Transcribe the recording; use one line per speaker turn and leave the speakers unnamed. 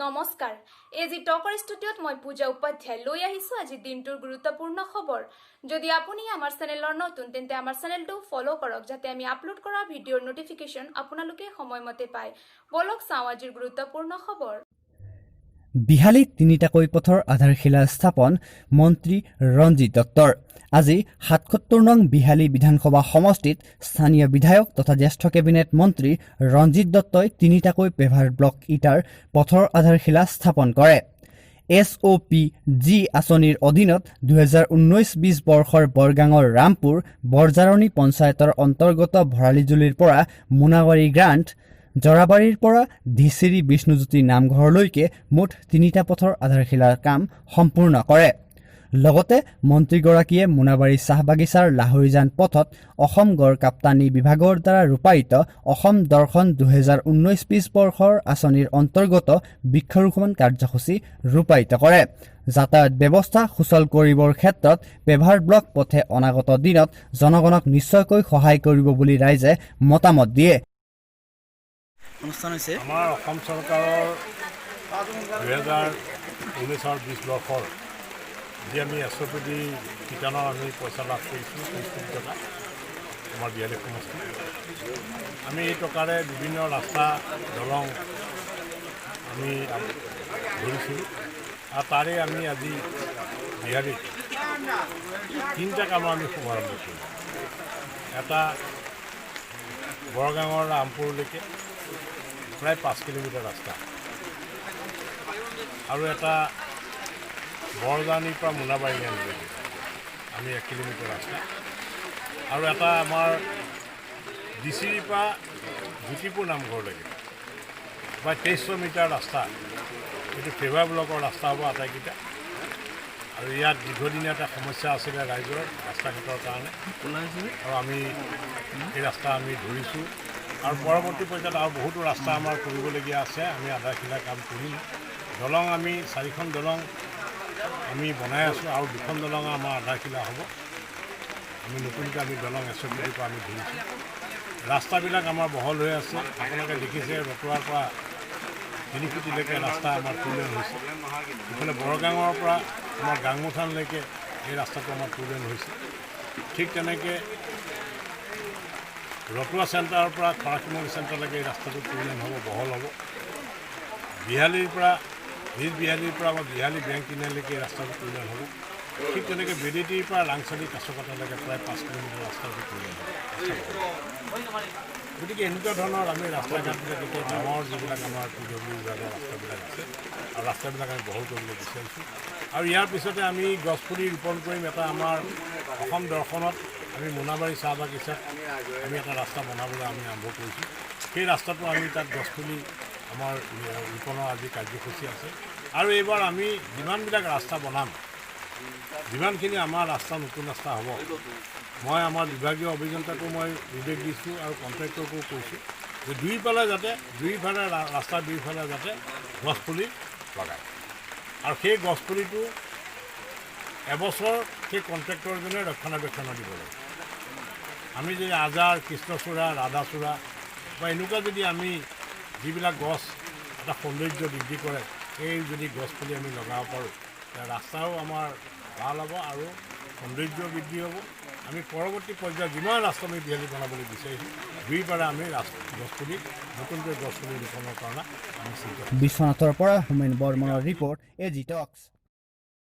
নমস্কাৰ এজি টকৰ ষ্টুডিঅ'ত মই পূজা উপাধ্যায় লৈ আহিছো আজি দিনটোৰ গুৰুত্বপূৰ্ণ খবৰ যদি আপুনি আমাৰ চেনেলৰ নতুন তেন্তে আমাৰ চেনেলটো ফলো কৰক যাতে আমি আপলোড কৰা ভিডিঅ'ৰ নোটিফিকেশন আপোনালোকে সময়মতে পায় বলক চাওঁ আজিৰ গুৰুত্বপূৰ্ণ খবৰ
বিহালীত তিনিটাকৈ পথৰ আধাৰশিলা স্থাপন মন্ত্ৰী ৰঞ্জিত দত্তৰ আজি ৭৭ নং বিহালী বিধানসভা সমষ্টিত স্থানীয় বিধায়ক তথা জ্যেষ্ঠ কেবিনেট মন্ত্ৰী ৰঞ্জিত দত্তই তিনিটাকৈ পেভাৰ ব্লক ইটাৰ পথৰ আধাৰশিলা স্থাপন কৰে SOPG আঁচনিৰ অধীনত 2019-20 বৰ্ষৰ বৰগাঙৰ ৰামপুৰ বৰজাৰণী পঞ্চায়তৰ অন্তৰ্গত ভৰালিজুলিৰ পৰা মুনাবাৰী গ্ৰান্ট জৰাবাৰীৰ পৰা ধিচিৰি বিষ্ণুজ্যোতি নামঘৰলৈকে মুঠ তিনিটা পথৰ আধাৰশিলাৰ কাম সম্পূৰ্ণ কৰে লগতে মন্ত্ৰীগৰাকীয়ে মুনাবাৰী চাহবাগিচাৰ লাহৰীজান পথত অসম গড় কাপ্তানী বিভাগৰ দ্বাৰা ৰূপায়িত অসম দৰ্শন 2019-20 বৰ্ষৰ আঁচনিৰ অন্তৰ্গত বৃক্ষৰোপণ কাৰ্যসূচী ৰূপায়িত কৰে যাতায়াত ব্যৱস্থা সুচল কৰিবৰ ক্ষেত্ৰত পেভাৰ ব্লক পথে অনাগত দিনত জনগণক নিশ্চয়কৈ সহায় কৰিব বুলি ৰাইজে মতামত দিয়ে
অনুষ্ঠান হৈছে
আমাৰ অসম চৰকাৰৰ 2019-20 বৰ্ষৰ যি আমি SOPD ঠিকানৰ আমি পইচা লাভ কৰিছোঁ 30 কোটি টকা আমাৰ বিহালী সমষ্টি আমি এই টকাৰে বিভিন্ন ৰাস্তা দলং আমি ধৰিছোঁ আৰু তাৰে আমি আজি বিহালীত তিনিটা কাম আমি শুভাৰম্ভ কৰিছোঁ এটা বৰগাঙৰ ৰামপুৰলৈকে প্ৰায় 5 কিলোমিটাৰ ৰাস্তা আৰু এটা বৰজাৰণীৰ পৰা মুনাবাৰী আনিলৈকে আমি 1 কিলোমিটাৰ ৰাস্তা আৰু এটা আমাৰ ডিচিৰিৰ পৰা জ্যোতিপুৰ নামঘৰলৈকে প্ৰায় 2300 মিটাৰ ৰাস্তা এইটো পেভাৰ ব্লকৰ ৰাস্তা হ'ব আটাইকেইটা আৰু ইয়াত দীৰ্ঘদিনীয়া এটা সমস্যা আছিলে ৰাইজৰ ৰাস্তা ঘাটৰ কাৰণে আৰু আমি এই ৰাস্তা আমি ধৰিছোঁ আৰু পৰৱৰ্তী পৰ্যায়ত আৰু বহুতো ৰাস্তা আমাৰ কৰিবলগীয়া আছে আমি আধাৰশিলা কাম কৰিম দলং আমি 4খন দলং আমি বনাই আছোঁ আৰু 2খন দলং আমাৰ আধাৰশিলা হ'ব আমি নতুনকৈ আমি দলং SOPDৰ পৰা আমি ধৰিছোঁ ৰাস্তাবিলাক আমাৰ বহল হৈ আছে আপোনালোকে দেখিছে ৰতুৱাৰ পৰা 3 ফুটিলৈকে ৰাস্তা আমাৰ টুলেন হৈছে ইফালে বৰগাঙৰ পৰা আমাৰ গাংমুথানলৈকে এই ৰাস্তাটো আমাৰ টুলেন হৈছে ঠিক তেনেকৈ ৰতুৱা চেণ্টাৰৰ পৰা খৰাকিমুখ চেণ্টাৰলৈকে এই ৰাস্তাটো টুলেন হ'ব বহল হ'ব বিহালীৰ পৰা আমাৰ বিহালী বেংক কিনাৰলৈকে এই ৰাস্তাটো টুলেন হ'ব ঠিক তেনেকৈ বেদেতিৰ পৰা লাংচালি কাছকটালৈকে প্ৰায় 5 কিলোমিটাৰ ৰাস্তাটো টুলেন হ'ব গতিকে এনেকুৱা ধৰণৰ আমি ৰাস্তা ঘাটবিলাক এতিয়া গাঁৱৰ যিবিলাক আমাৰ PWD বিভাগৰ ৰাস্তাবিলাক আছে আৰু ৰাস্তাবিলাক আমি বহল কৰিবলৈ বিচাৰিছোঁ আৰু ইয়াৰ পিছতে আমি গছপুলি ৰোপণ কৰিম এটা আমাৰ অসম দৰ্শনত আমি মুনাবাৰী চাহ বাগিচাত আমি এটা ৰাস্তা বনাবলৈ আমি আৰম্ভ কৰিছোঁ সেই ৰাস্তাটো আমি তাত গছপুলি আমাৰ ৰোপণৰ আজি কাৰ্যসূচী আছে আৰু এইবাৰ আমি যিমানবিলাক ৰাস্তা বনাম যিমানখিনি আমাৰ ৰাস্তা নতুন ৰাস্তা হ'ব মই আমাৰ বিভাগীয় অভিযন্তাকো মই নিৰ্দেশ দিছোঁ আৰু কণ্ট্ৰেক্টৰকো কৈছোঁ যে দুইফালে ৰাস্তাৰ দুইফালে যাতে গছপুলি লগায় আৰু সেই গছপুলিটো এবছৰ সেই কণ্ট্ৰেক্টৰজনে ৰক্ষণাবেক্ষণ দিব লাগে আমি যদি আজাৰ কৃষ্ণচূড়া ৰাধাচূড়া বা এনেকুৱা যদি আমি যিবিলাক গছ এটা সৌন্দৰ্য বৃদ্ধি কৰে সেই যদি গছপুলি আমি লগাব পাৰোঁ ৰাস্তাও আমাৰ ভাল হ'ব আৰু সৌন্দৰ্য বৃদ্ধি হ'ব আমি পৰৱৰ্তী পৰ্যায়ত যিমান ৰাস্তা আমি বিহালী বনাবলৈ বিচাৰিছোঁ দুইবাৰে আমি গছপুলি নতুনকৈ গছপুলি ৰোপণৰ কাৰণে আমি
বিশ্বনাথৰ পৰা হোমেন বৰ্মনৰ ৰিপৰ্ট এজি টক্স